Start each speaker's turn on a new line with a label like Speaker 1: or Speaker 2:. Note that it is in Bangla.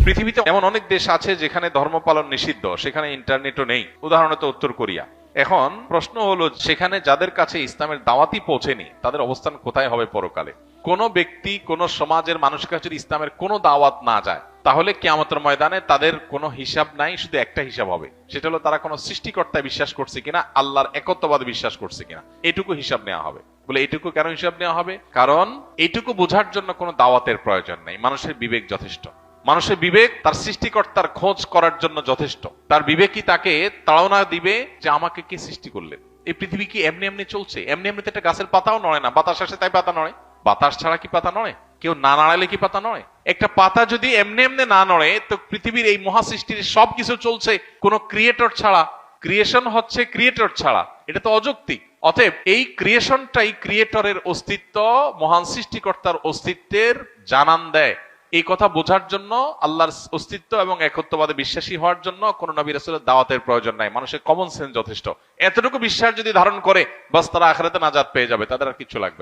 Speaker 1: পৃথিবীতে এমন অনেক দেশ আছে যেখানে ধর্ম পালন নিষিদ্ধ, সেখানে ইন্টারনেটও নেই। উদাহরণত উত্তর কোরিয়া। এখন প্রশ্ন হলো, সেখানে যাদের কাছে ইসলামের দাওয়াতই পৌঁছেনি তাদের অবস্থান কোথায় হবে পরকালে? কোন ব্যক্তি কোন সমাজের মানুষের কাছে যদি ইসলামের কোনো দাওয়াত না যায়, তাহলে কিয়ামতের ময়দানে তাদের কোনো হিসাব নাই, শুধু একটা হিসাব হবে। সেটা হলো তারা কোনো সৃষ্টিকর্তায় বিশ্বাস করছে কিনা, আল্লাহর একত্ববাদে বিশ্বাস করছে কিনা, এটুকু হিসাব নেওয়া হবে। বলে এইটুকু কেন হিসাব নেওয়া হবে? কারণ এইটুকু বোঝার জন্য কোনো দাওয়াতের প্রয়োজন নেই, মানুষের বিবেক যথেষ্ট। মানুষের বিবেক তার সৃষ্টিকর্তার খোঁজ করার জন্য যথেষ্ট। তার বিবেকই তাকে তাড়না দিবে যে আমাকে কে সৃষ্টি করলেন। এই পৃথিবী কি এমনি এমনি চলছে? এমনি এমনিতে একটা গাছের পাতাও নড়ে না, বাতাস আসে তাই পাতা নড়ে। বাতাস ছাড়া কি পাতা নড়ে? কেউ না নাড়ালে কি পাতা নড়ে? একটা পাতা যদি এমনি এমনি না নড়ে, তো পৃথিবীর এই মহাসৃষ্টির সবকিছু চলছে কোন ক্রিয়েটর ছাড়া। ক্রিয়েশন হচ্ছে ক্রিয়েটর ছাড়া, এটা তো অযৌক্তিক। অতএব এই ক্রিয়েশনটাই ক্রিয়েটরের অস্তিত্ব, মহান সৃষ্টিকর্তার অস্তিত্বের জানান দেয়। এই কথা বোঝার জন্য, আল্লাহর অস্তিত্ব এবং একত্ববাদে বিশ্বাসী হওয়ার জন্য কোন নবী রাসূলের দাওয়াতের প্রয়োজন নাই, মানুষের কমন সেন্স যথেষ্ট। এতটুকু বিশ্বাস যদি ধারণ করে, বাস তারা আখিরাতে নাজাত পেয়ে যাবে, তাদের আর কিছু লাগবে না।